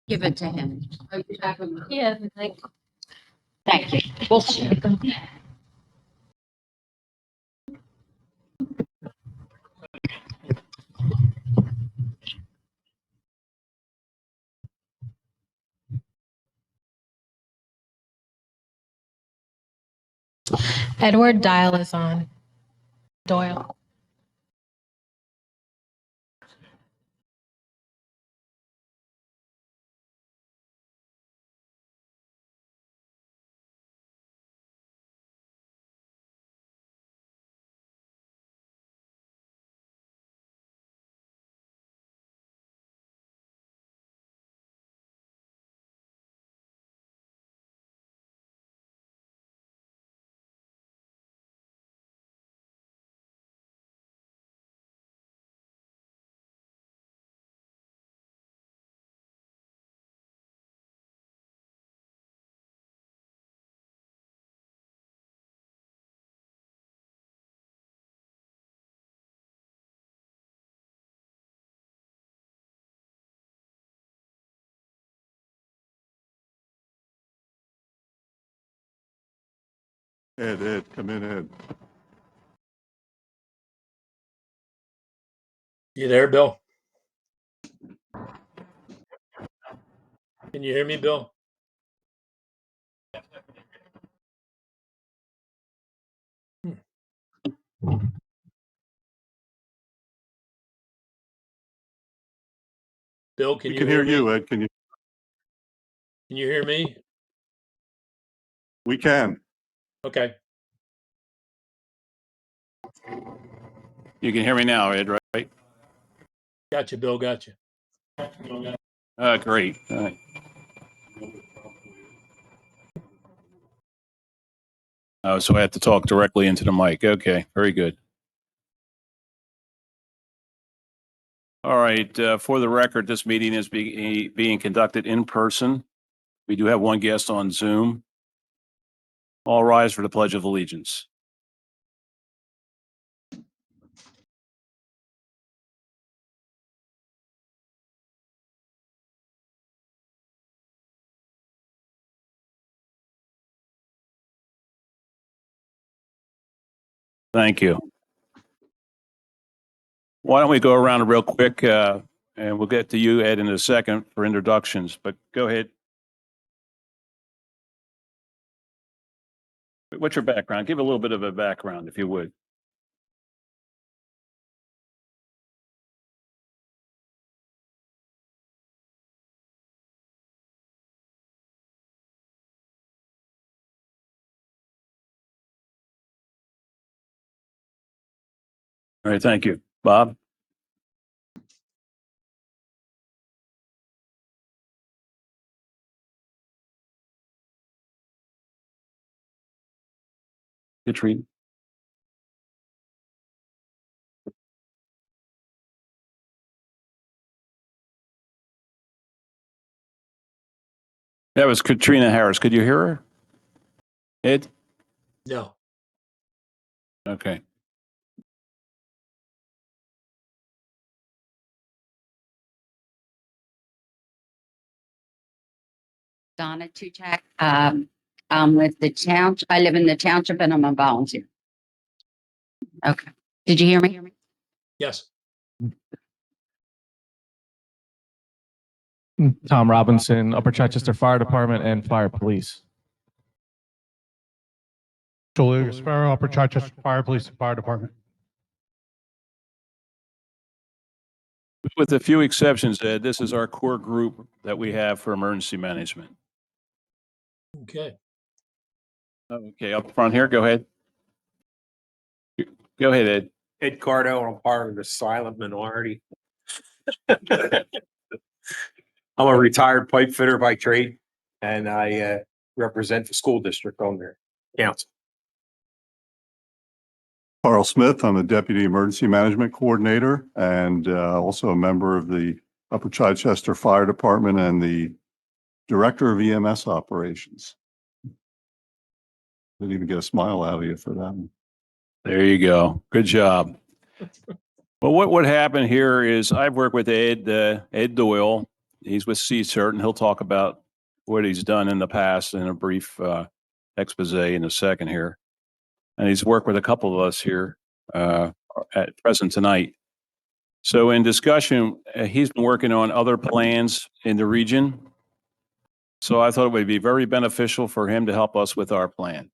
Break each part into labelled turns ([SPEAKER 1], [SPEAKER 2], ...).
[SPEAKER 1] Give it to him.
[SPEAKER 2] Yeah, like,
[SPEAKER 1] Thank you. We'll share.
[SPEAKER 2] Edward Dial is on. Doyle.
[SPEAKER 3] Ed, come in, Ed.
[SPEAKER 4] You there, Bill? Can you hear me, Bill? Bill, can
[SPEAKER 3] We
[SPEAKER 4] you
[SPEAKER 3] can
[SPEAKER 4] hear
[SPEAKER 3] hear
[SPEAKER 4] me?
[SPEAKER 3] you, Ed. Can you?
[SPEAKER 4] Can you hear me?
[SPEAKER 3] We can.
[SPEAKER 4] Okay.
[SPEAKER 5] You can hear me now, Ed, right?
[SPEAKER 4] Gotcha, Bill. Gotcha.
[SPEAKER 5] Great. All right. Oh, so I have to talk directly into the mic. Okay, very good. All right. For the record, this meeting is being conducted in person. We do have one guest on Zoom. All rise for the Pledge of Allegiance. Thank you. Why don't we go around real quick, and we'll get to you, Ed, in a second for introductions, but go ahead. What's your background? Give a little bit of a background, if you would. All right, thank you. Bob? Katrina? That was Katrina Harris. Could you hear her? Ed?
[SPEAKER 4] No.
[SPEAKER 5] Okay.
[SPEAKER 1] Donna Tuchak. I'm with the township. I live in the township and I'm a volunteer. Okay. Did you hear me?
[SPEAKER 4] Yes.
[SPEAKER 6] Tom Robinson, Upper Chichester Fire Department and Fire Police.
[SPEAKER 7] Julia Sparrow, Upper Chichester Fire Police and Fire Department.
[SPEAKER 5] With a few exceptions, Ed, this is our core group that we have for emergency management.
[SPEAKER 4] Okay.
[SPEAKER 5] Okay, up front here, go ahead. Go ahead, Ed.
[SPEAKER 8] Ed Cardo, I'm part of the silent minority. I'm a retired pipe fitter by trade, and I represent the school district on their council.
[SPEAKER 3] Carl Smith, I'm the Deputy Emergency Management Coordinator and also a member of the Upper Chichester Fire Department and the Director of EMS Operations. Didn't even get a smile out of you for that.
[SPEAKER 5] There you go. Good job. Well, what happened here is I've worked with Ed Doyle He's with CSERT, and he'll talk about what he's done in the past in a brief expose in a second here. And he's worked with a couple of us here at present tonight. So in discussion, he's been working on other plans in the region. So I thought it would be very beneficial for him to help us with our plan.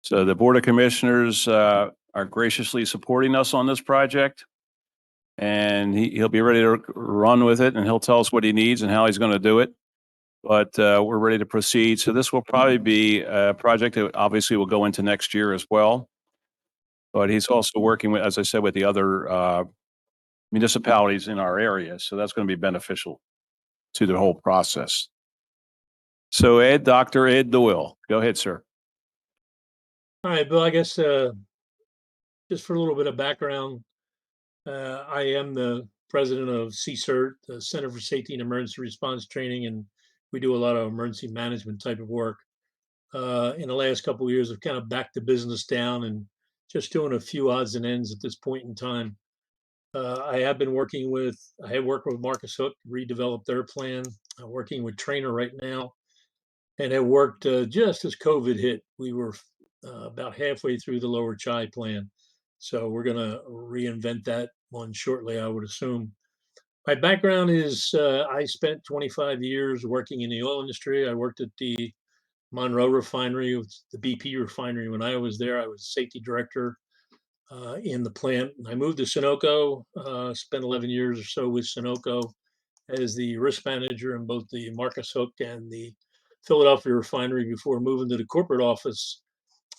[SPEAKER 5] So the Board of Commissioners are graciously supporting us on this project. And he'll be ready to run with it, and he'll tell us what he needs and how he's going to do it. But we're ready to proceed. So this will probably be a project that obviously will go into next year as well. But he's also working with, as I said, with the other municipalities in our area. So that's going to be beneficial to the whole process. So Dr. Ed Doyle, go ahead, sir.
[SPEAKER 4] All right, Bill, I guess just for a little bit of background, I am the president of CSERT, the Center for Safety and Emergency Response Training, and we do a lot of emergency management type of work. In the last couple of years, I've kind of backed the business down and just doing a few odds and ends at this point in time. I had worked with Marcus Hook, redeveloped their plan. I'm working with Trainer right now, and it worked just as COVID hit. We were about halfway through the Lower Chi plan. So we're going to reinvent that one shortly, I would assume. My background is I spent 25 years working in the oil industry. I worked at the Monroe Refinery, the BP refinery. When I was there, I was safety director in the plant. I moved to Sunoco, spent 11 years or so with Sunoco as the risk manager in both the Marcus Hook and the Philadelphia refinery before moving to the corporate office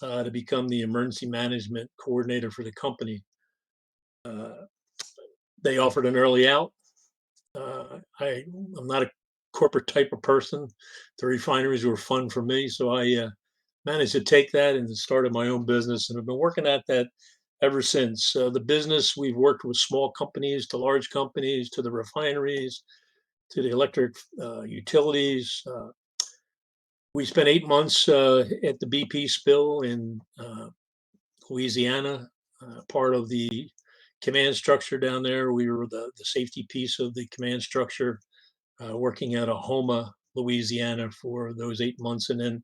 [SPEAKER 4] to become the emergency management coordinator for the company. They offered an early out. I'm not a corporate type of person. The refineries were fun for me, so I managed to take that and started my own business, and I've been working at that ever since. The business, we've worked with small companies to large companies to the refineries to the electric utilities. We spent 8 months at the BP spill in Louisiana, part of the command structure down there. We were the safety piece of the command structure, working out of Houma, Louisiana for those 8 months, and then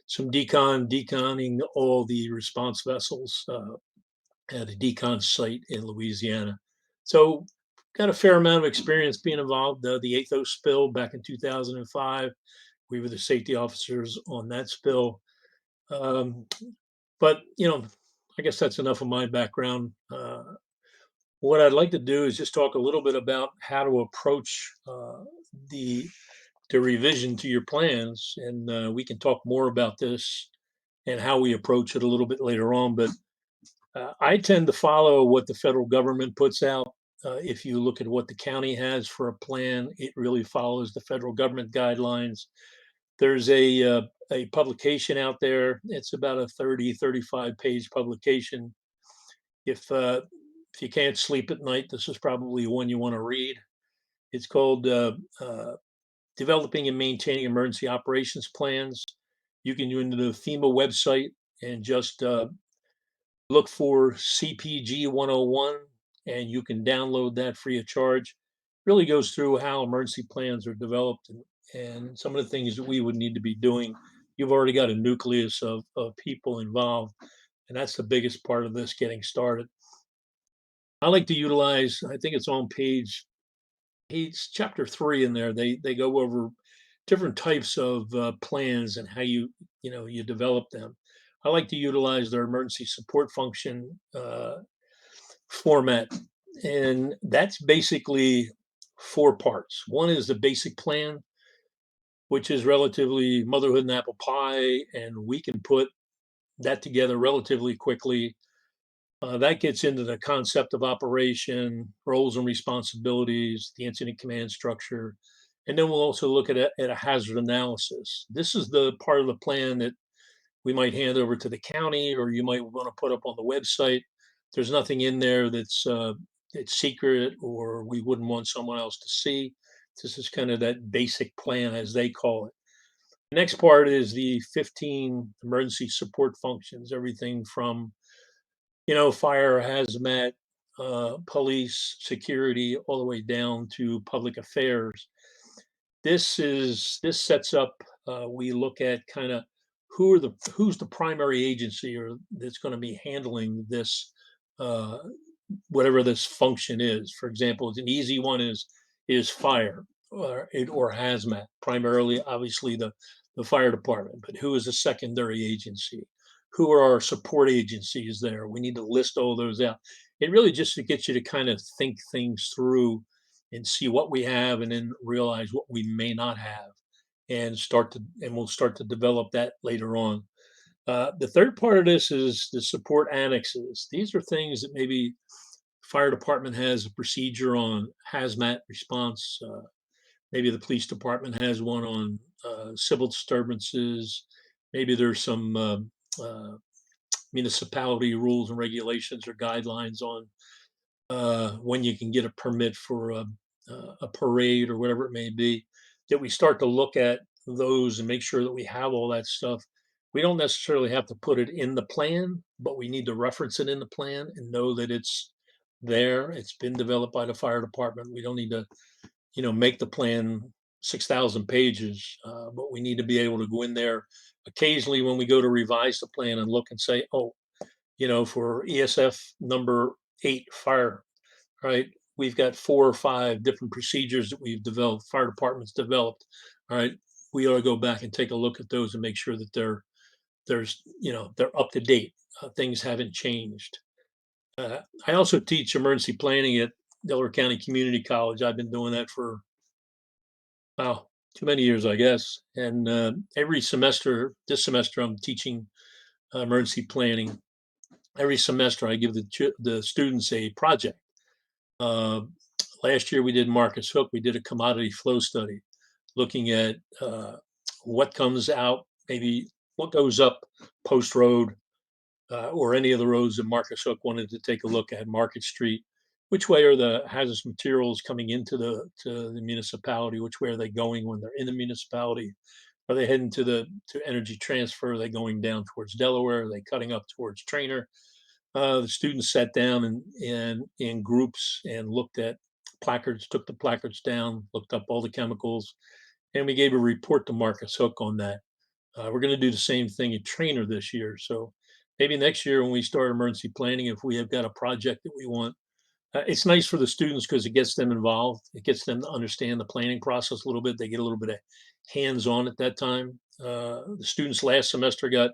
[SPEAKER 4] some deconning all the response vessels at a decon site in Louisiana. So got a fair amount of experience being involved. The Athos spill back in 2005, we were the safety officers on that spill. But, I guess that's enough of my background. What I'd like to do is just talk a little bit about how to approach the revision to your plans, and we can talk more about this and how we approach it a little bit later on. But I tend to follow what the federal government puts out. If you look at what the county has for a plan, it really follows the federal government guidelines. There's a publication out there. It's about a 35 page publication. If you can't sleep at night, this is probably one you want to read. It's called Developing and Maintaining Emergency Operations Plans. You can go into the FEMA website and just look for CPG 101, and you can download that free of charge. Really goes through how emergency plans are developed and some of the things that we would need to be doing. You've already got a nucleus of people involved, and that's the biggest part of this getting started. I like to utilize, I think it's on page chapter 3 in there. They go over different types of plans and how you develop them. I like to utilize their emergency support function format, and that's basically 4 parts. One is the basic plan, which is relatively motherhood and apple pie, and we can put that together relatively quickly. That gets into the concept of operation, roles and responsibilities, the incident command structure, and then we'll also look at a hazard analysis. This is the part of the plan that we might hand over to the county, or you might want to put up on the website. There's nothing in there that's secret or we wouldn't want someone else to see. This is kind of that basic plan, as they call it. The next part is the 15 emergency support functions, everything from fire, hazmat, police, security, all the way down to public affairs. this sets up, we look at kind of who's the primary agency or that's going to be handling this, uh, whatever this function is. For example, an easy one is fire or hazmat, primarily, obviously the fire department. But who is a secondary agency? Who are our support agencies there? We need to list all those out. It really just to get you to kind of think things through and see what we have, and then realize what we may not have, and we'll start to develop that later on. The third part of this is the support annexes. These are things that maybe fire department has a procedure on hazmat response. Maybe the police department has one on civil disturbances. Maybe there's some municipality rules and regulations or guidelines on when you can get a permit for a parade or whatever it may be. That we start to look at those and make sure that we have all that stuff. We don't necessarily have to put it in the plan, but we need to reference it in the plan and know that it's there. It's been developed by the fire department. We don't need to, make the plan 6,000 pages, but we need to be able to go in there occasionally when we go to revise the plan and look and say, oh, for ESF number 8 fire, right? We've got 4 or 5 different procedures that we've developed, fire departments developed. All right. We ought to go back and take a look at those and make sure that they're up to date. Things haven't changed. I also teach emergency planning at Delaware County Community College. I've been doing that for, wow, too many years, I guess. And every semester, this semester, I'm teaching emergency planning. Every semester, I give the students a project. Last year, we did Marcus Hook. We did a commodity flow study, looking at what comes out, maybe what goes up Post Road, or any of the roads that Marcus Hook wanted to take a look at, Market Street. Which way are the hazardous materials coming into the municipality? Which way are they going when they're in the municipality? Are they heading to Energy Transfer? Are they going down towards Delaware? Are they cutting up towards Trainer? The students sat down and in groups and looked at placards, took the placards down, looked up all the chemicals, and we gave a report to Marcus Hook on that. We're going to do the same thing at Trainer this year. So maybe next year when we start emergency planning, if we have got a project that we want, it's nice for the students because it gets them involved. It gets them to understand the planning process a little bit. They get a little bit of hands-on at that time. The students last semester got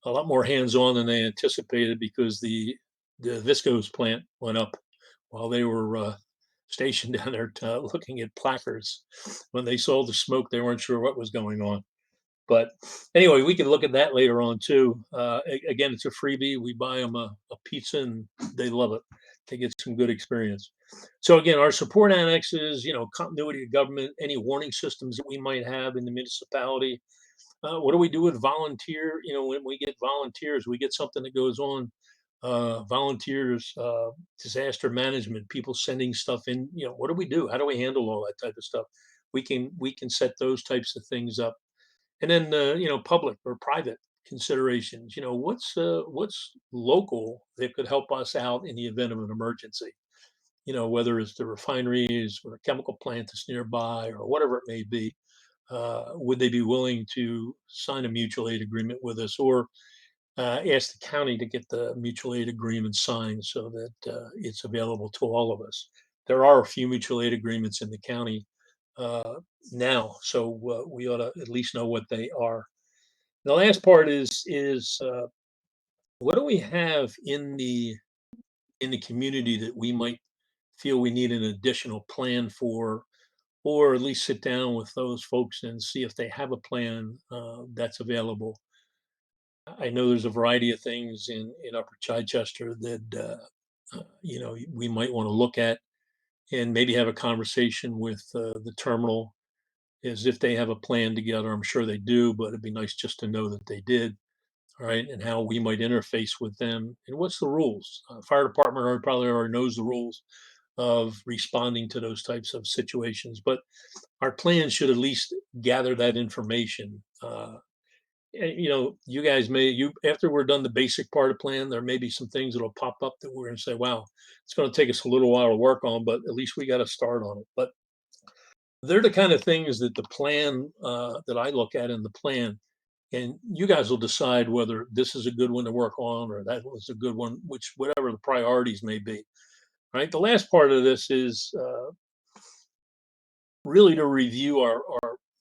[SPEAKER 4] a lot more hands-on than they anticipated because the viscose plant went up while they were stationed down there looking at placards. When they saw the smoke, they weren't sure what was going on. But anyway, we can look at that later on too. Again, it's a freebie. We buy them a pizza and they love it. They get some good experience. So again, our support annexes, continuity of government, any warning systems that we might have in the municipality. What do we do with volunteer? When we get volunteers, we get something that goes on. Volunteers, disaster management, people sending stuff in. What do we do? How do we handle all that type of stuff? We can set those types of things up. And then public or private considerations. What's local that could help us out in the event of an emergency. Whether it's the refineries or a chemical plant that's nearby or whatever it may be. Would they be willing to sign a mutual aid agreement with us, or ask the county to get the mutual aid agreement signed so that it's available to all of us? There are a few mutual aid agreements in the county now, so we ought to at least know what they are. The last part is what do we have in the community that we might feel we need an additional plan for, or at least sit down with those folks and see if they have a plan that's available. I know there's a variety of things in Upper Chichester that we might want to look at and maybe have a conversation with the terminal as if they have a plan together. I'm sure they do, but it'd be nice just to know that they did. All right, and how we might interface with them, and what's the rules. Fire department probably already knows the rules of responding to those types of situations, but our plan should at least gather that information. You guys after we're done the basic part of plan, there may be some things that'll pop up that we're going to say, wow, it's going to take us a little while to work on, but at least we got to start on it. But they're the kind of things that the plan, that I look at in the plan. And you guys will decide whether this is a good one to work on or that was a good one, which whatever the priorities may be. Right. The last part of this is really to review our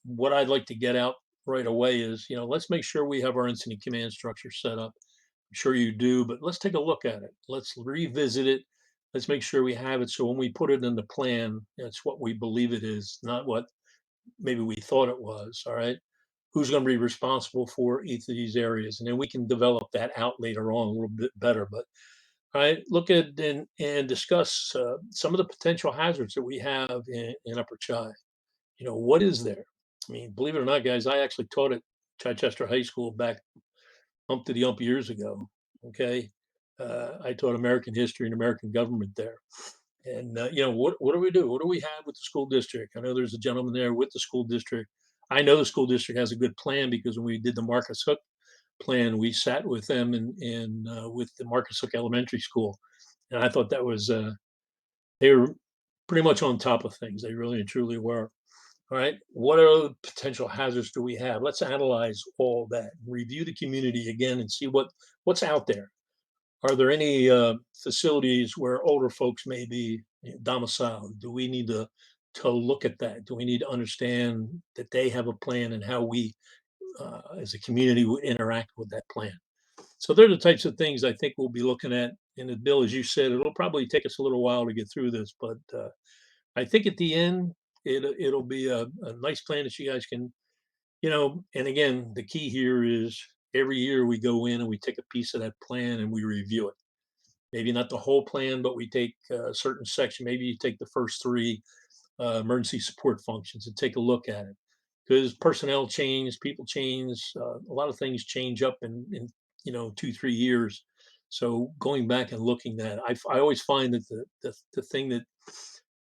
[SPEAKER 4] what I'd like to get out right away is, let's make sure we have our incident command structure set up. I'm sure you do, but let's take a look at it. Let's revisit it. Let's make sure we have it. So when we put it in the plan, it's what we believe it is, not what maybe we thought it was. All right. Who's going to be responsible for each of these areas? And then we can develop that out later on a little bit better. But all right, look at and discuss some of the potential hazards that we have in Upper Chi. What is there? I mean, believe it or not, guys, I actually taught at Chichester High School back to the years ago. Okay. I taught American history and American government there. And, what do we do? What do we have with the school district? I know there's a gentleman there with the school district. I know the school district has a good plan because when we did the Marcus Hook plan, we sat with them and with the Marcus Hook Elementary School. And I thought that was, they were pretty much on top of things. They really and truly were. All right. What are the potential hazards do we have? Let's analyze all that, review the community again and see what's out there. Are there any facilities where older folks may be domiciled? Do we need to look at that? Do we need to understand that they have a plan and how we as a community would interact with that plan? So they're the types of things I think we'll be looking at in the bill. As you said, it'll probably take us a little while to get through this, but I think at the end, it'll be a nice plan that you guys can, and again, the key here is every year we go in and we take a piece of that plan and we review it. Maybe not the whole plan, but we take a certain section. Maybe you take the first three emergency support functions and take a look at it. Because personnel change, people change, a lot of things change up in 2, 3 years. So going back and looking at, I always find that the thing that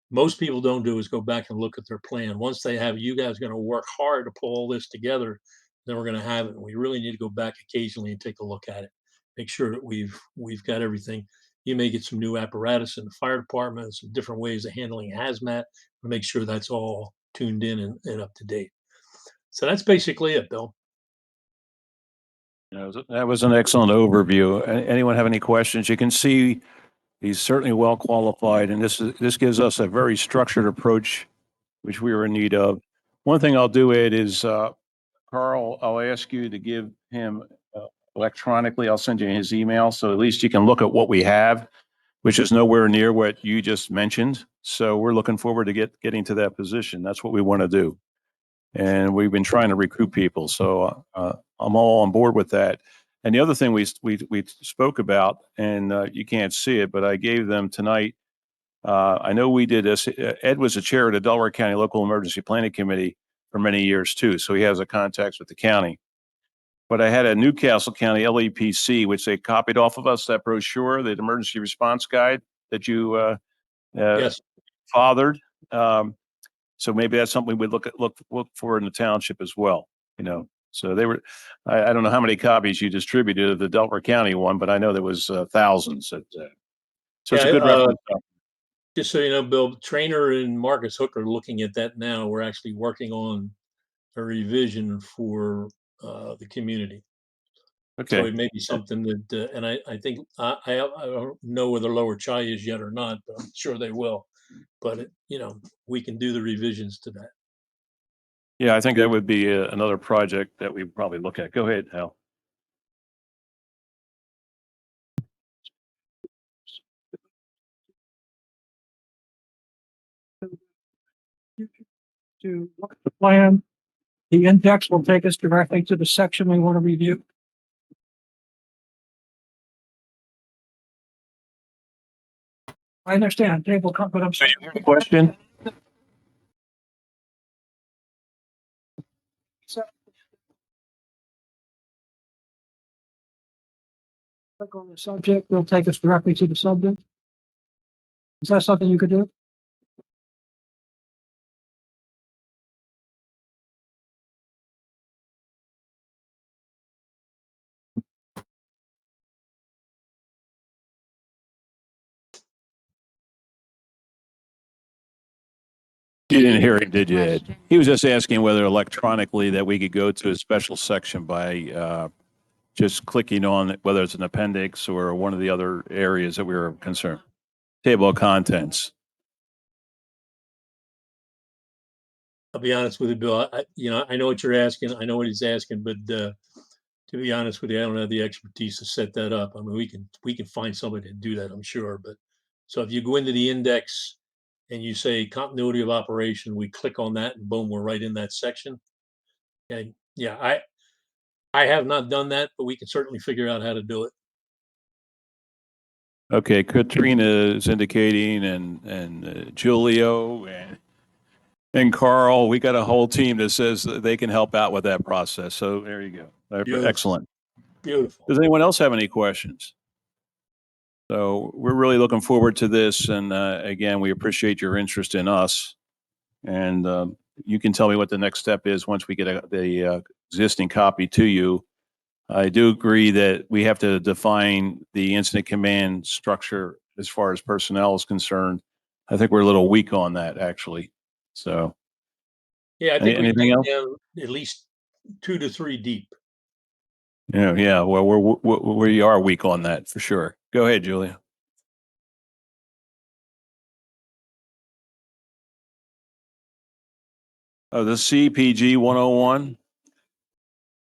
[SPEAKER 4] most people don't do is go back and look at their plan. Once they have you guys going to work hard to pull all this together, then we're going to have it. And we really need to go back occasionally and take a look at it. Make sure that we've got everything. You may get some new apparatus in the fire department, some different ways of handling hazmat, to make sure that's all tuned in and up to date. So that's basically it, Bill.
[SPEAKER 5] That was an excellent overview. Anyone have any questions? You can see he's certainly well qualified, and this gives us a very structured approach, which we were in need of. One thing I'll do, Ed, is Carl, I'll ask you to give him electronically. I'll send you his email, so at least you can look at what we have, which is nowhere near what you just mentioned. So we're looking forward to getting to that position. That's what we want to do. And we've been trying to recruit people. So I'm all on board with that. And the other thing we spoke about, and you can't see it, but I gave them tonight. I know we did this. Ed was the chair of the Delaware County Local Emergency Planning Committee for many years too. So he has a contacts with the county. But I had a Newcastle County LEPC, which they copied off of us, that brochure, the emergency response guide that you
[SPEAKER 4] Yes.
[SPEAKER 5] fathered. So maybe that's something we would look for in the township as well, So they were, I don't know how many copies you distributed of the Delaware County one, but I know there was thousands. So it's a good reference.
[SPEAKER 4] Just so you know, Bill, Trainer and Marcus Hook are looking at that now. We're actually working on a revision for the community. So
[SPEAKER 5] Okay.
[SPEAKER 4] it may be something that, and I think, I don't know whether Lower Chi is yet or not, but I'm sure they will. But, we can do the revisions to that.
[SPEAKER 5] Yeah, I think that would be another project that we probably look at. Go ahead, Hal.
[SPEAKER 9] To look at the plan. The index will take us directly to the section we want to review. I understand, Dave will come, but I'm sorry.
[SPEAKER 5] Question?
[SPEAKER 9] Click on the subject, will take us directly to the subject. Is that something you could do?
[SPEAKER 5] You didn't hear him, did you, Ed?
[SPEAKER 1] Question.
[SPEAKER 5] He was just asking whether electronically that we could go to a special section by just clicking on it, whether it's an appendix or one of the other areas that we were concerned. Table of contents.
[SPEAKER 4] I'll be honest with you, Bill. I know what you're asking. I know what he's asking, but to be honest with you, I don't have the expertise to set that up. I mean, we can find somebody to do that, I'm sure. But so if you go into the index and you say continuity of operation, we click on that and boom, we're right in that section. And yeah, I have not done that, but we can certainly figure out how to do it.
[SPEAKER 5] Okay, Katrina is indicating and Julio and Carl, we got a whole team that says that they can help out with that process. So there you go.
[SPEAKER 4] Beautiful.
[SPEAKER 5] Excellent.
[SPEAKER 4] Beautiful.
[SPEAKER 5] Does anyone else have any questions? So we're really looking forward to this. And again, we appreciate your interest in us. And you can tell me what the next step is once we get the existing copy to you. I do agree that we have to define the incident command structure as far as personnel is concerned. I think we're a little weak on that, actually. So,
[SPEAKER 4] Yeah, I think we
[SPEAKER 5] anything else?
[SPEAKER 4] down at least 2 to 3 deep.
[SPEAKER 5] Yeah. Well, we are weak on that for sure. Go ahead, Julia. Oh, the CPG 101.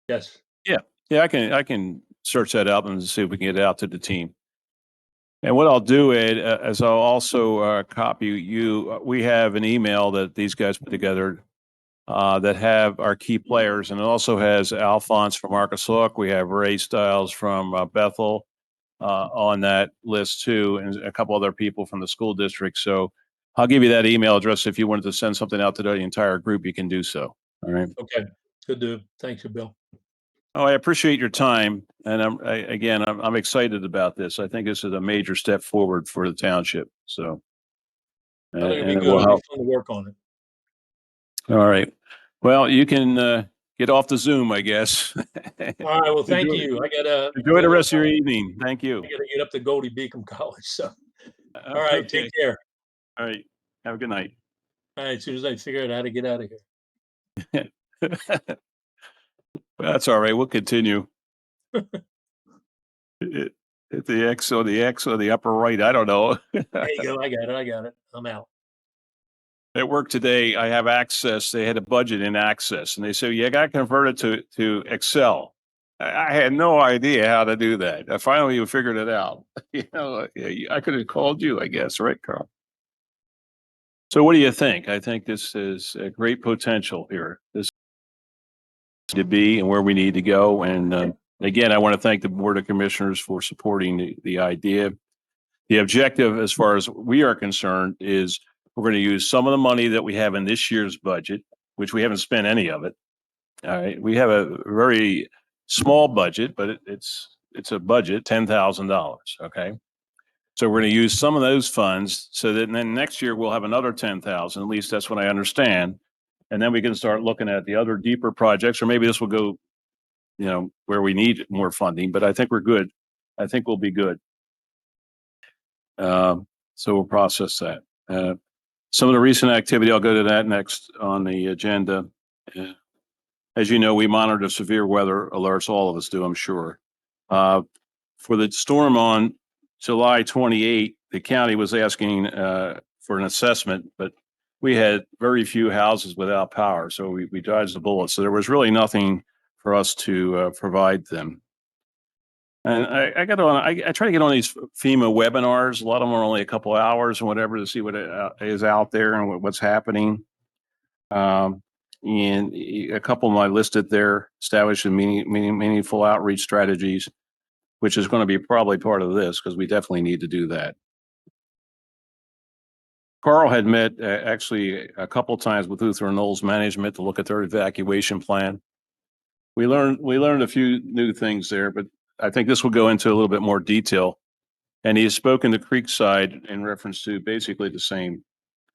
[SPEAKER 4] Yes.
[SPEAKER 5] Yeah, I can search that out and see if we can get it out to the team. And what I'll do, Ed, is I'll also copy you. We have an email that these guys put together that have our key players, and it also has Alphonse from Arkansas. We have Ray Stiles from Bethel on that list too, and a couple other people from the school district. So I'll give you that email address. If you wanted to send something out to the entire group, you can do so. All right.
[SPEAKER 4] Okay. Good to. Thank you, Bill.
[SPEAKER 5] Oh, I appreciate your time, and I'm excited about this. I think this is a major step forward for the township. So,
[SPEAKER 4] I think it'll be
[SPEAKER 5] and it
[SPEAKER 4] good.
[SPEAKER 5] will
[SPEAKER 4] It'll
[SPEAKER 5] help.
[SPEAKER 4] be fun to work on it.
[SPEAKER 5] All right. Well, you can get off the Zoom, I guess.
[SPEAKER 4] All right. Well, thank
[SPEAKER 5] Enjoy-
[SPEAKER 4] you. I gotta
[SPEAKER 5] Enjoy the rest of your evening. Thank you.
[SPEAKER 4] I gotta get up to Goldie Beacom College. So, all right.
[SPEAKER 5] Okay.
[SPEAKER 4] Take care.
[SPEAKER 5] All right. Have a good night.
[SPEAKER 4] All right. As soon as I figure out how to get out of here.
[SPEAKER 5] Well, that's all right. We'll continue. Hit the X on the upper right. I don't know.
[SPEAKER 4] There you go. I got it. I got it. I'm out.
[SPEAKER 5] At work today, I have Access. They had a budget in Access, and they said, "You got to convert it to Excel." I had no idea how to do that. I finally figured it out. I could have called you, I guess, right, Carl? So, what do you think? I think this is a great potential here. This to be and where we need to go. And again, I want to thank the Board of Commissioners for supporting the idea. The objective, as far as we are concerned, is we're going to use some of the money that we have in this year's budget, which we haven't spent any of it. All right. We have a very small budget, but it's a budget, $10,000. Okay. So we're going to use some of those funds so that then next year we'll have another 10,000. At least that's what I understand. And then we can start looking at the other deeper projects, or maybe this will go, where we need more funding, but I think we're good. I think we'll be good. So we'll process that. Some of the recent activity, I'll go to that next on the agenda. As you know, we monitor severe weather alerts, all of us do, I'm sure. For the storm on July 28, the county was asking for an assessment, but we had very few houses without power, so we dodged the bullet. So there was really nothing for us to provide them. And I try to get on these FEMA webinars. A lot of them are only a couple of hours and whatever to see what is out there and what's happening. And a couple of them I listed there, establishing meaningful outreach strategies, which is going to be probably part of this because we definitely need to do that. Carl had met actually a couple of times with Luther and Knowles Management to look at their evacuation plan. We learned a few new things there, but I think this will go into a little bit more detail. And he has spoken to Creekside in reference to basically the same.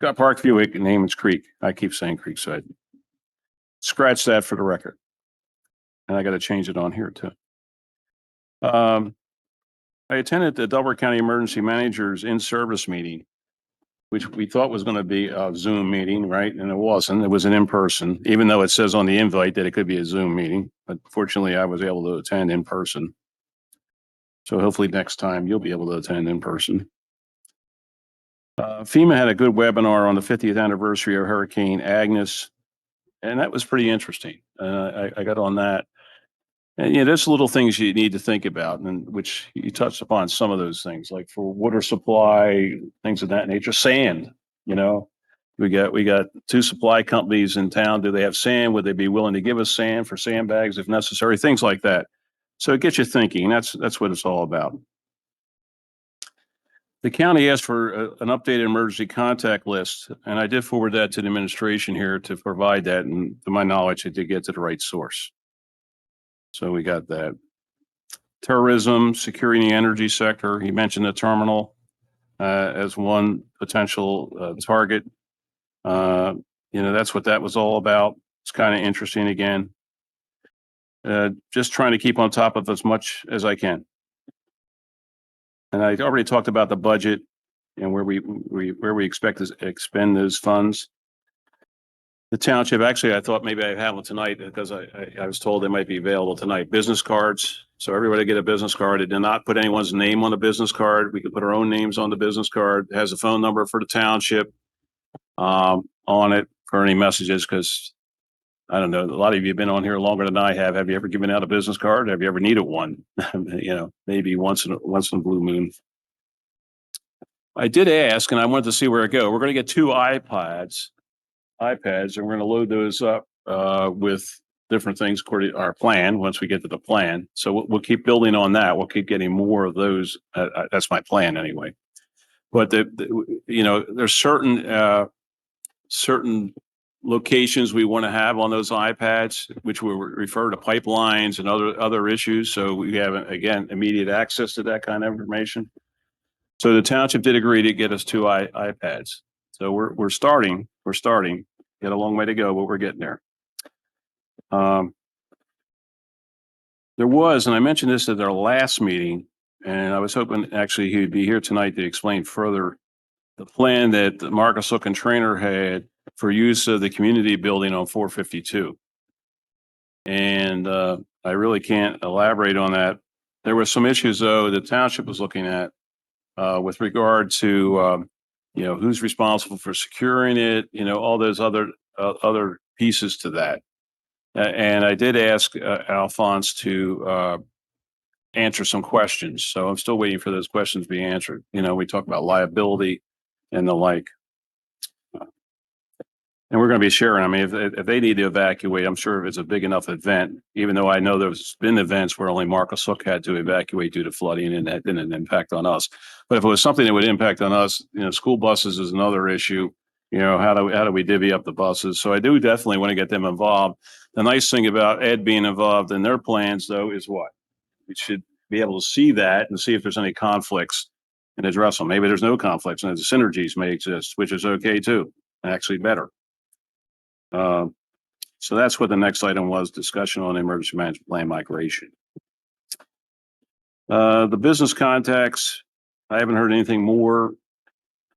[SPEAKER 5] Got Parkview, name is Creek. I keep saying Creekside. Scratch that for the record. And I got to change it on here too. I attended the Delaware County Emergency Managers in-service meeting. which we thought was going to be a Zoom meeting, right? And it wasn't. It was an in-person, even though it says on the invite that it could be a Zoom meeting. But fortunately, I was able to attend in person. So hopefully next time you'll be able to attend in person. FEMA had a good webinar on the 50th anniversary of Hurricane Agnes, and that was pretty interesting. I got on that. And, there's little things you need to think about, and which you touched upon some of those things, like for water supply, things of that nature, sand, we got 2 supply companies in town. Do they have sand? Would they be willing to give us sand for sandbags if necessary? Things like that. So it gets you thinking. That's what it's all about. The county asked for an updated emergency contact list, and I did forward that to the administration here to provide that. And to my knowledge, it did get to the right source. So we got that. Terrorism, security in the energy sector. He mentioned the terminal as one potential target. That's what that was all about. It's kind of interesting again. Just trying to keep on top of as much as I can. And I already talked about the budget and where we expect to expend those funds. The township, actually, I thought maybe I'd have them tonight because I was told they might be available tonight. Business cards. So everybody get a business card. It did not put anyone's name on the business card. We could put our own names on the business card. It has a phone number for the township on it for any messages, because I don't know, a lot of you have been on here longer than I have. Have you ever given out a business card? Have you ever needed one? Maybe once in a blue moon. I did ask, and I wanted to see where it go. We're going to get 2 iPads, and we're going to load those up with different things according to our plan once we get to the plan. So we'll keep building on that. We'll keep getting more of those. That's my plan anyway. But there's certain locations we want to have on those iPads, which will refer to pipelines and other issues. So we have, again, immediate access to that kind of information. So the township did agree to get us 2 iPads. So we're starting. Got a long way to go, but we're getting there. There was, and I mentioned this at our last meeting, and I was hoping actually he would be here tonight to explain further the plan that Marcus Hook and Trainer had for use of the community building on 452. And I really can't elaborate on that. There were some issues, though, the township was looking at with regard to, who's responsible for securing it, all those other pieces to that. And I did ask Alphonse to answer some questions. So I'm still waiting for those questions to be answered. We talk about liability and the like. And we're going to be sharing. I mean, if they need to evacuate, I'm sure if it's a big enough event, even though I know there's been events where only Marcus Hook had to evacuate due to flooding and that didn't impact on us. But if it was something that would impact on us, school buses is another issue. How do we divvy up the buses? So I do definitely want to get them involved. The nice thing about Ed being involved in their plans, though, is what? We should be able to see that and see if there's any conflicts and address them. Maybe there's no conflicts and the synergies may exist, which is okay too, actually better. So that's what the next item was, discussion on emergency management plan migration. The business contacts, I haven't heard anything more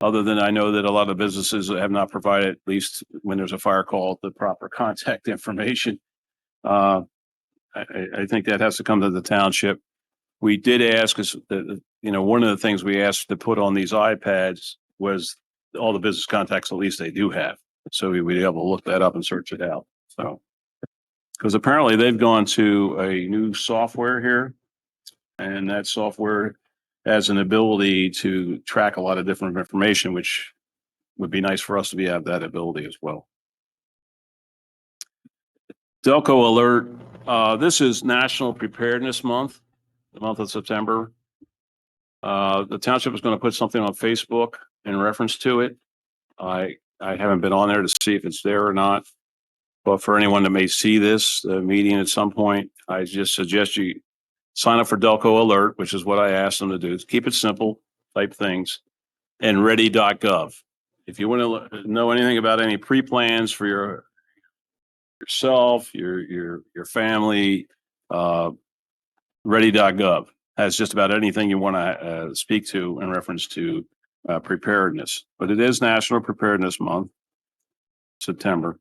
[SPEAKER 5] other than I know that a lot of businesses have not provided, at least when there's a fire call, the proper contact information. I think that has to come to the township. We did ask, one of the things we asked to put on these iPads was all the business contacts, at least they do have. So we would be able to look that up and search it out. So, because apparently they've gone to a new software here, and that software has an ability to track a lot of different information, which would be nice for us to have that ability as well. Delco Alert. This is National Preparedness Month, the month of September. The township is going to put something on Facebook in reference to it. I haven't been on there to see if it's there or not, but for anyone that may see this meeting at some point, I just suggest you sign up for Delco Alert, which is what I asked them to do. Keep it simple, type things, and ready.gov. If you want to know anything about any pre-plans for yourself, your family, ready.gov has just about anything you want to speak to in reference to preparedness, but it is National Preparedness Month, September.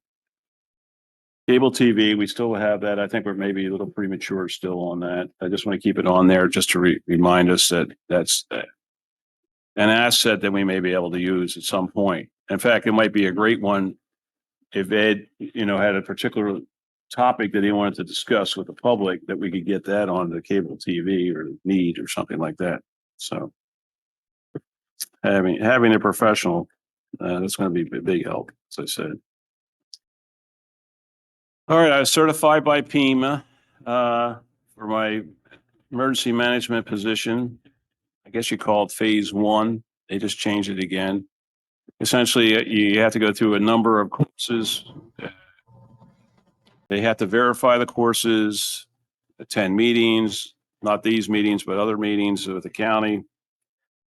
[SPEAKER 5] Cable TV, we still have that. I think we're maybe a little premature still on that. I just want to keep it on there just to remind us that that's an asset that we may be able to use at some point. In fact, it might be a great one if Ed, had a particular topic that he wanted to discuss with the public, that we could get that on the cable TV or need or something like that. So having a professional, that's going to be a big help, as I said. All right, I was certified by PEMA for my emergency management position. I guess you call it phase 1. They just changed it again. Essentially, you have to go through a number of courses. They have to verify the courses, attend meetings, not these meetings, but other meetings with the county.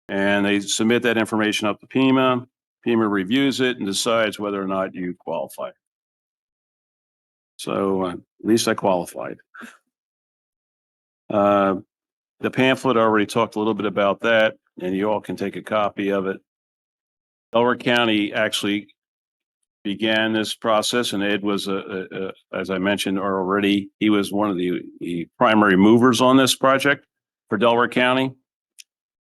[SPEAKER 5] And they submit that information up to PEMA. PEMA reviews it and decides whether or not you qualify. So at least I qualified. The pamphlet, I already talked a little bit about that, and you all can take a copy of it. Delaware County actually began this process, and Ed was, as I mentioned already, he was one of the primary movers on this project for Delaware County.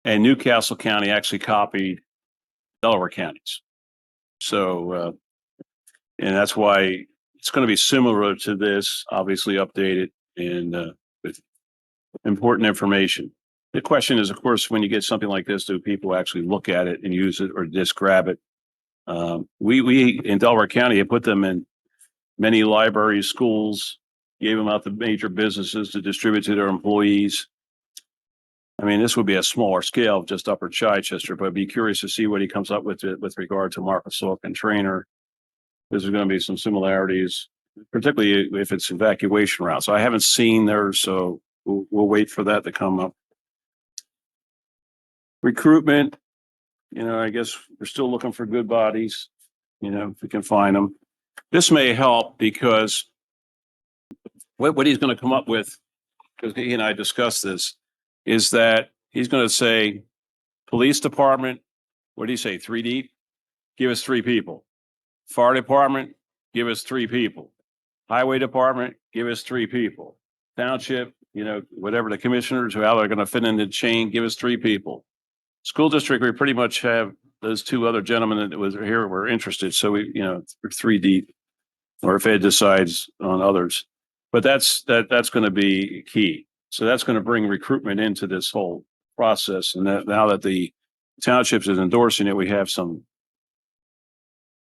[SPEAKER 5] And Newcastle County actually copied Delaware County's. So, and that's why it's going to be similar to this, obviously updated and with important information. The question is, of course, when you get something like this, do people actually look at it and use it or just grab it? We in Delaware County have put them in many libraries, schools, gave them out to major businesses to distribute to their employees. I mean, this would be a smaller scale, just Upper Chichester, but I'd be curious to see what he comes up with regard to Marcus Hook and Trainer. There's going to be some similarities, particularly if it's evacuation routes. I haven't seen theirs, so we'll wait for that to come up. Recruitment, I guess we're still looking for good bodies, if we can find them. This may help because what he's going to come up with, because he and I discussed this, is that he's going to say, police department, what do you say, 3 deep? Give us 3 people. Fire department, give us 3 people. Highway department, give us 3 people. Township, whatever the commissioners, how they're going to fit in the chain, give us 3 people. School district, we pretty much have those 2 other gentlemen that was here were interested. So we're 3 deep, or if Ed decides on others. But that's going to be key. So that's going to bring recruitment into this whole process. And that now that the townships is endorsing it, we have some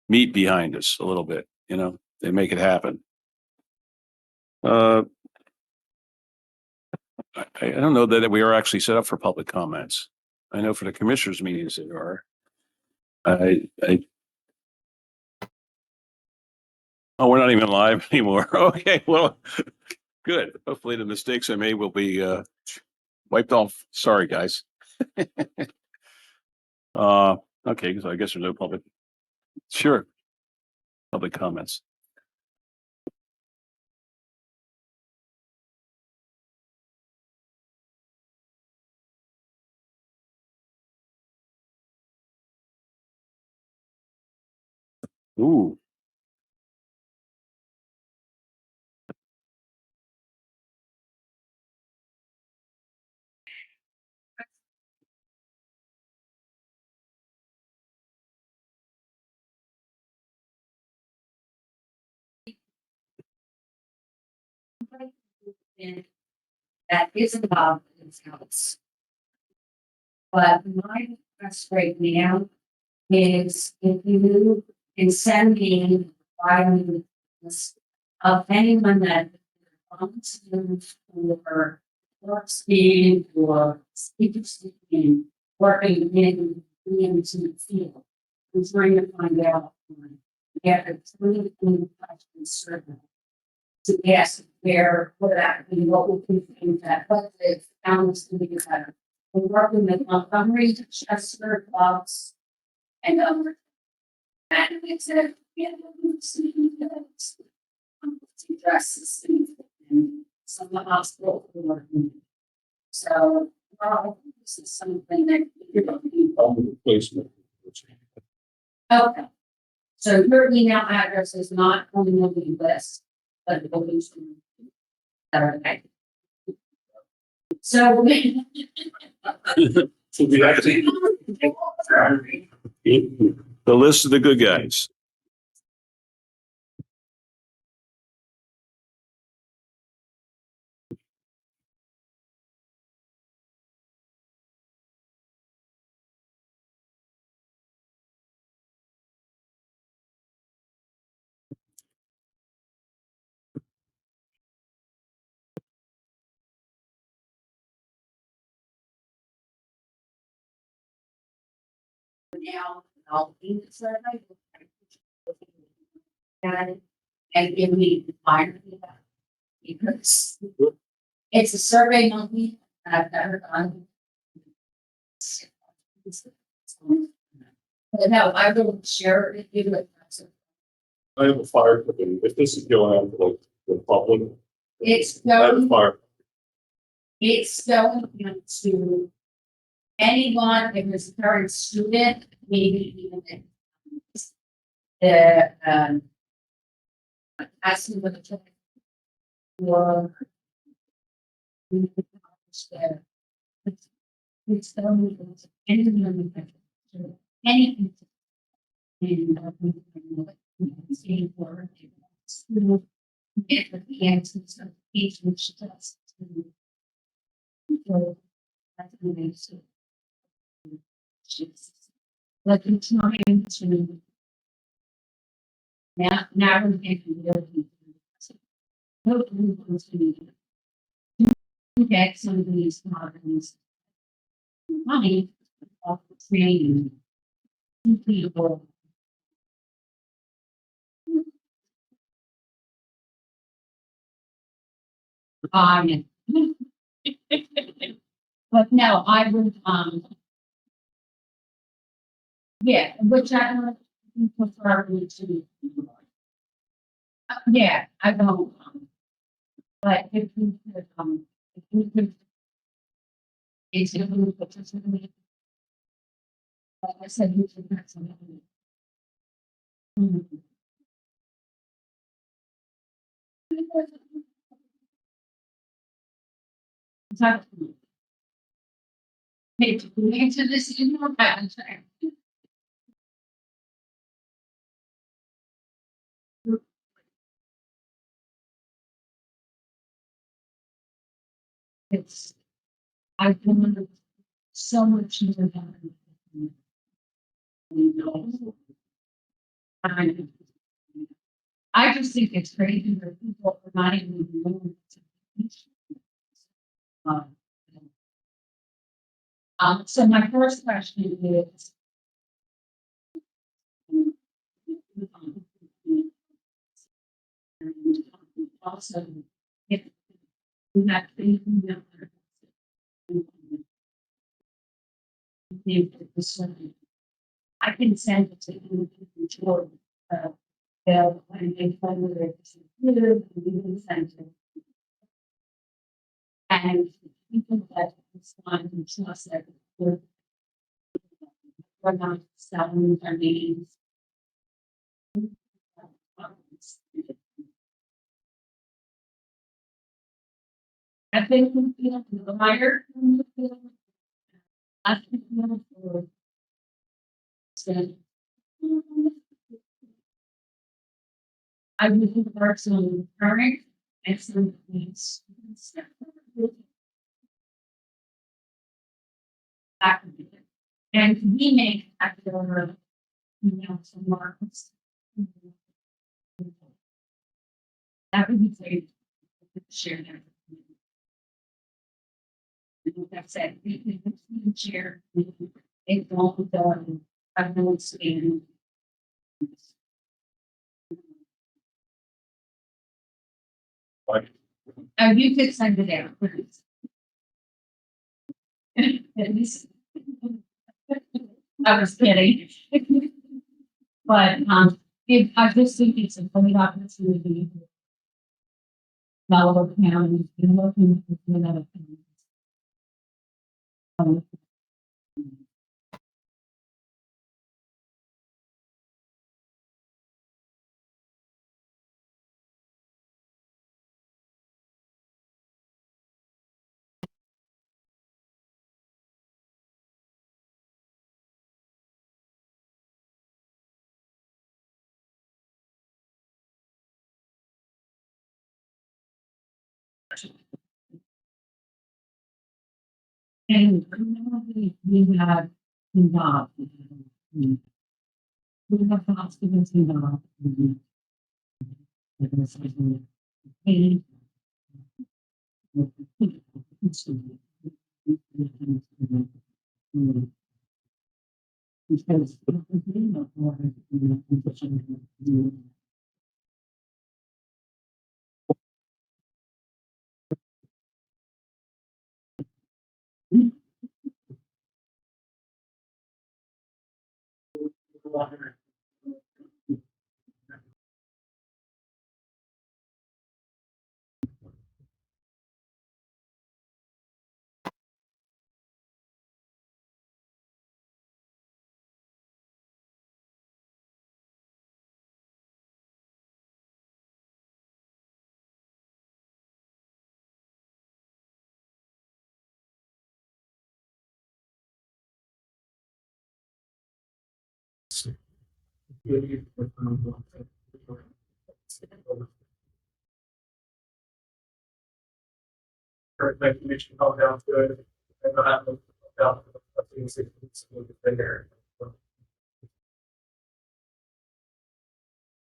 [SPEAKER 5] meat behind us a little bit, they make it happen. I don't know that we are actually set up for public comments. I know for the commissioners meetings they are. Oh, we're not even live anymore. Okay, well, good. Hopefully the mistakes I made will be wiped off. Sorry, guys. Okay, so I guess there's no public. Sure. Public comments. Ooh.
[SPEAKER 1] That is involved in this house. But my request right now is if you can send me filing list of anyone that wants to for work speed or speaker speaking, working in the field. I'm trying to find out. Get a 20 question survey to ask where, what that, what we can think that, what the county's going to be better. We're working with Montgomery, Chester, Bucks, and other. And it's a, addresses and some of the hospital. So This is something that.
[SPEAKER 3] Placement.
[SPEAKER 1] Okay. So your email address is not on the list, but it will be. Okay. So.
[SPEAKER 5] The list of the good guys.
[SPEAKER 1] Now, I'll do the survey. And give me the fire. Because it's a survey monkey and I've never done. But no, I will share it with you.
[SPEAKER 3] I have a fire company. If this is going out to like the public,
[SPEAKER 1] It's
[SPEAKER 3] I have a
[SPEAKER 1] going,
[SPEAKER 3] fire.
[SPEAKER 1] it's going to anyone, if it's a current student, maybe even the, asking what the. Or. It's going to anything. And for. Get the answers of each which does. So, that's the basic. But it's not into. Now we're getting really. Hopefully, it's going to get some of these problems. Money off the training. People. But no, I would, yeah, which I don't prefer to. Yeah, I don't. But if we could, if we could. It's a little bit. Like I said, you should have something. Exactly. Okay, to answer this in your pattern. It's, I've been so much more than. I just think it's crazy that people are not even willing to. So my first question is. Also, if we have anything else. I can send it to you. They'll, when they find it, we can send it. And people that respond and trust that we're not selling their names. I think we feel the higher. I think for. I would think works on current and some needs. That would be it. And we make after, some markets. That would be great. Share that. Like I said, we can share. It won't, I won't stand. You could send it out, please. I was kidding. But, if, I just think it's a great opportunity. Delaware County, and looking for another. And we have involved. We have hospitals involved. Because.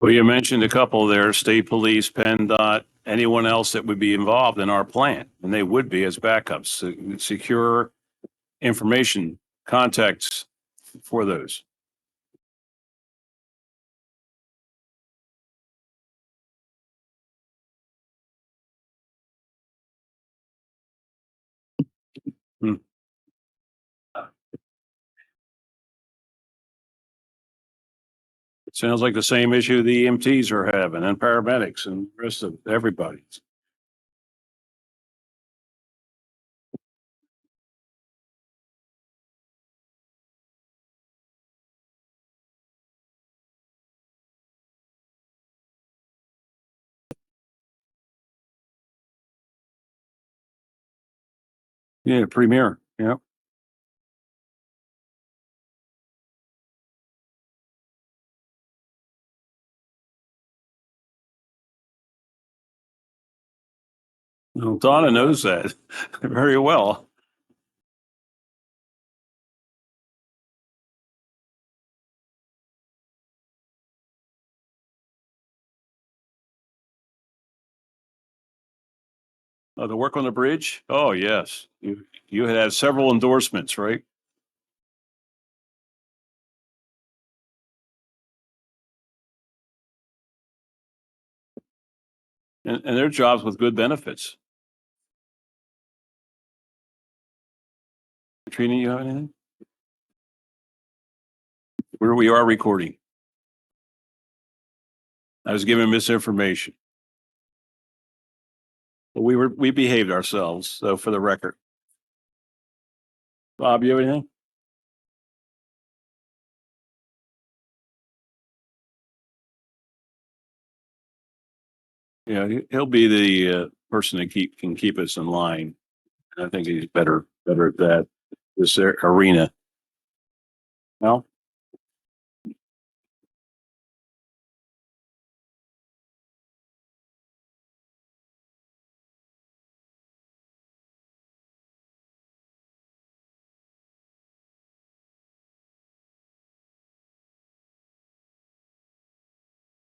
[SPEAKER 5] Well, you mentioned a couple there, state police, PennDOT, anyone else that would be involved in our plant, and they would be as backups, secure information contacts for those. Hmm. It sounds like the same issue the EMTs are having and paramedics and the rest of everybody. Yeah, Premier, yeah. Well, Donna knows that very well. The work on the bridge? Oh, yes. You had several endorsements, right? And their jobs with good benefits. Katrina, you have anything? Where we are recording. I was given misinformation. But we behaved ourselves, so for the record. Bob, you have anything? Yeah, he'll be the person that can keep us in line. I think he's better at that, this arena. Well,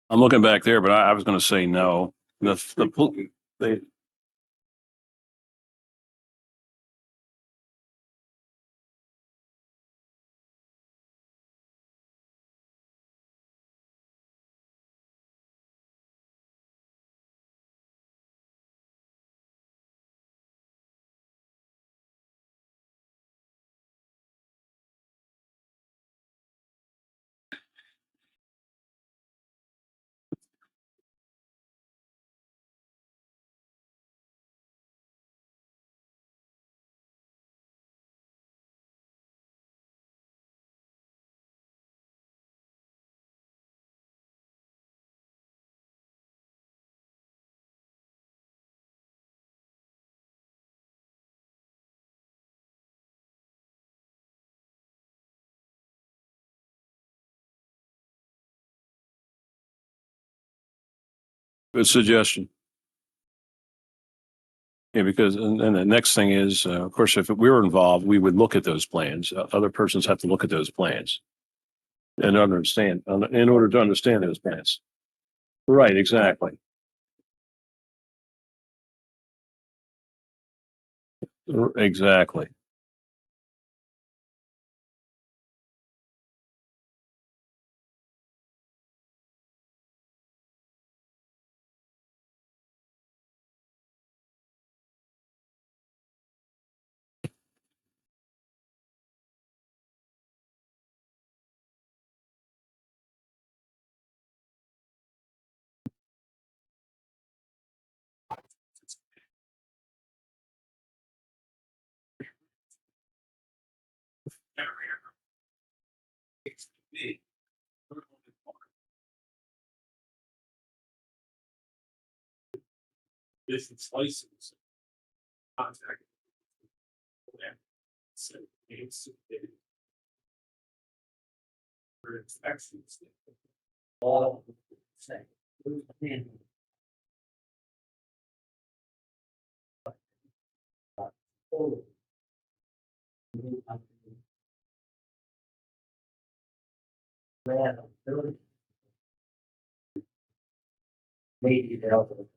[SPEAKER 5] I'm looking back there, but I was going to say no. They, Good suggestion. Yeah, because, and the next thing is, of course, if we were involved, we would look at those plans. Other persons have to look at those plans and understand, in order to understand those plans. Right, exactly. Exactly. Business license. Contact. So it's. For inspections. All. Say. Maybe they'll.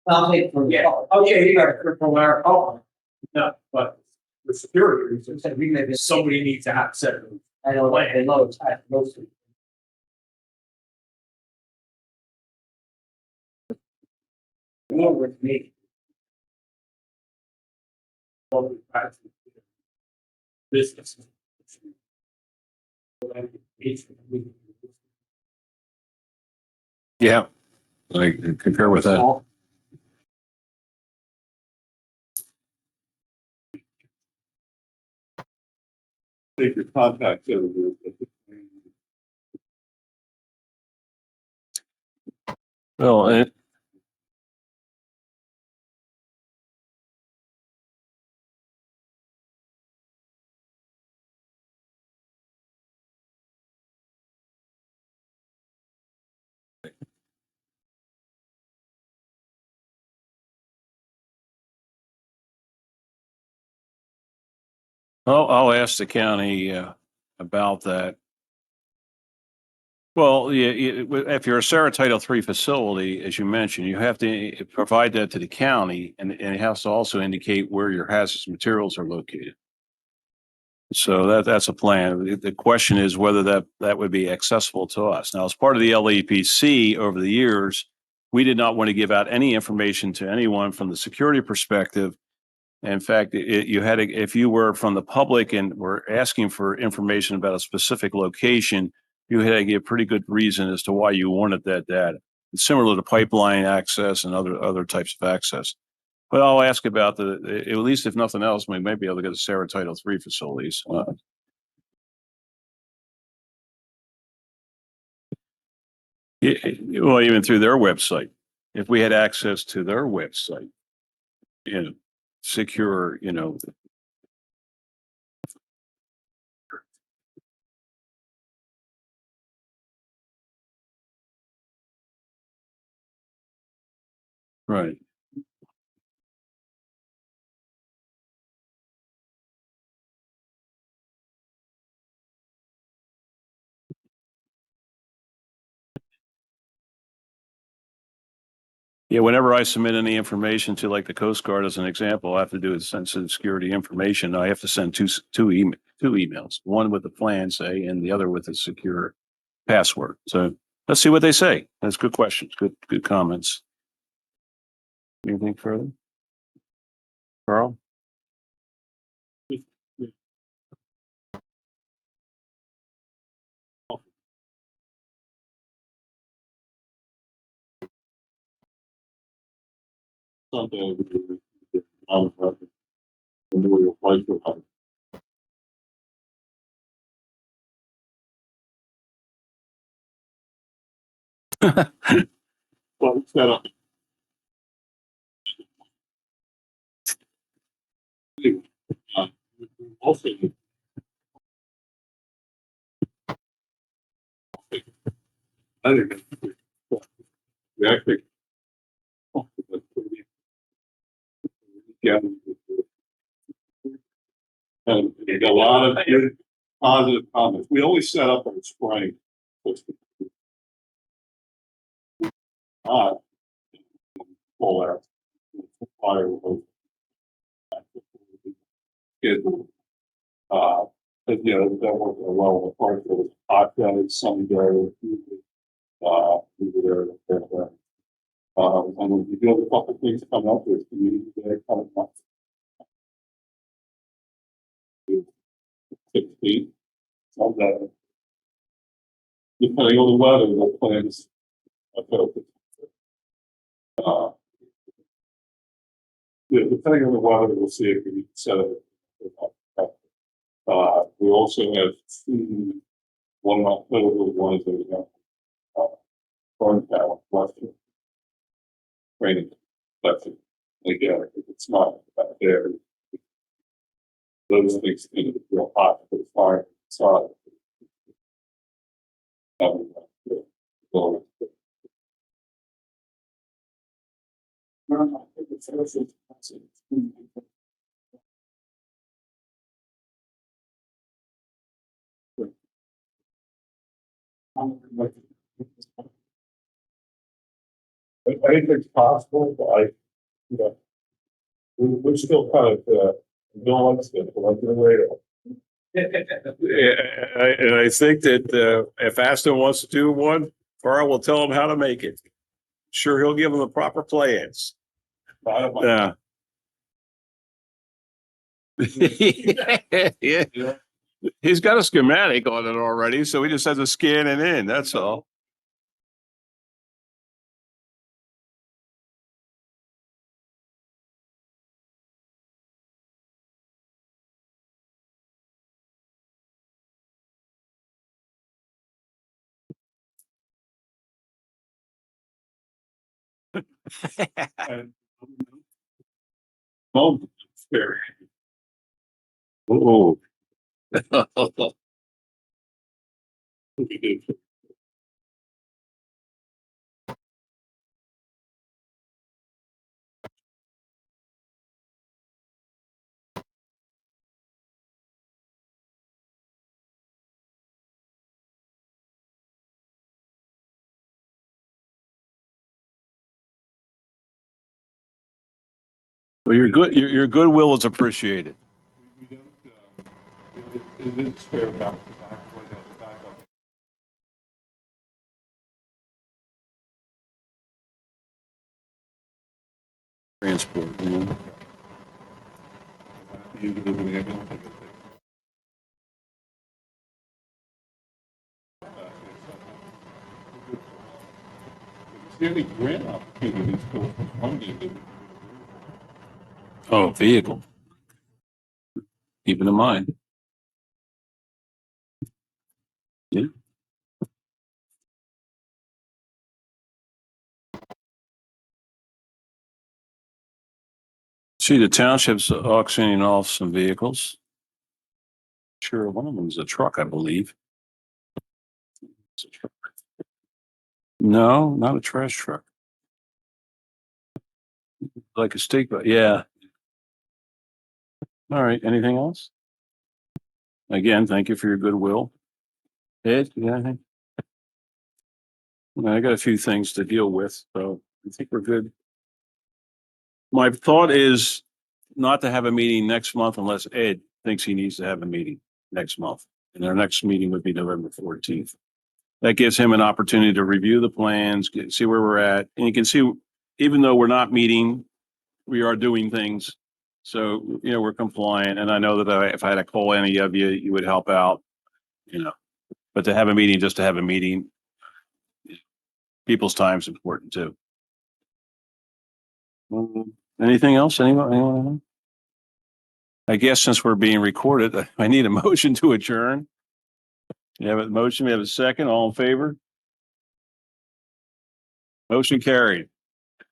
[SPEAKER 5] I'll take from, yeah, okay, you got it from our, oh, no, but the security reasons, we maybe somebody needs to have set. I know, like, I know, it's most of. More with me. Business. Yeah, I concur with that.
[SPEAKER 3] Take your contact.
[SPEAKER 5] Well, I'll ask the county about that. Well, yeah, if you're a Sarah Title III facility, as you mentioned, you have to provide that to the county, and it has to also indicate where your hazardous materials are located. So that's a plan. The question is whether that would be accessible to us. Now, as part of the LEPC over the years, we did not want to give out any information to anyone from the security perspective. In fact, you had if you were from the public and were asking for information about a specific location, you had to give pretty good reason as to why you wanted that data. It's similar to pipeline access and other types of access. But I'll ask about at least if nothing else, we may be able to get the Sarah Title III facilities. Well, even through their website, if we had access to their website, secure, right. Yeah, whenever I submit any information to like the Coast Guard as an example, I have to do with sensitive security information. I have to send two emails, one with the plan, say, and the other with a secure password. So let's see what they say. That's good questions. Good comments. Anything further? Carl? Well, it's got a. Also.
[SPEAKER 3] I think. We actually. Yeah. And we got a lot of good positive comments. We always set up on spring. Pull out. Fire. Schedule. But you know, that worked well. The part that was hot day, sunny day. We were there. And we do have a couple things coming up with community day coming up. 16. So that, depending on the weather, the plans. Yeah, depending on the weather, we'll see if we can set it. We also have two, one in October, one is a burn tower, Western. Training, but again, if it's not back there. Those things can be real hot for the fire inside. Anything's possible, but you know, we're still kind of, going on stuff, like the radar.
[SPEAKER 5] And I think that if Aston wants to do one, Carl will tell him how to make it. Sure, he'll give him the proper plans. Yeah. Yeah. He's got a schematic on it already, so he just has to scan it in. That's all.
[SPEAKER 3] Oh, very.
[SPEAKER 5] Oh. Well, your good, your goodwill is appreciated.
[SPEAKER 3] It is fair about the back.
[SPEAKER 5] Transport, you know.
[SPEAKER 3] Clearly grant opportunities for funding.
[SPEAKER 5] Oh, vehicle. Keep it in mind. Yeah. See, the township's auctioning off some vehicles. Sure, one of them is a truck, I believe. It's a truck. No, not a trash truck. Like a steak, but yeah. All right, anything else? Again, thank you for your goodwill. Ed, you got anything? I got a few things to deal with, so I think we're good. My thought is not to have a meeting next month unless Ed thinks he needs to have a meeting next month. And our next meeting would be November 14th. That gives him an opportunity to review the plans, see where we're at. And you can see, even though we're not meeting, we are doing things. So, you know, we're compliant. And I know that if I had to call any of you, you would help out, you know. But to have a meeting, just to have a meeting, people's time is important too. Anything else? Anyone? I guess since we're being recorded, I need a motion to adjourn. You have a motion, we have a second, all in favor? Motion carried.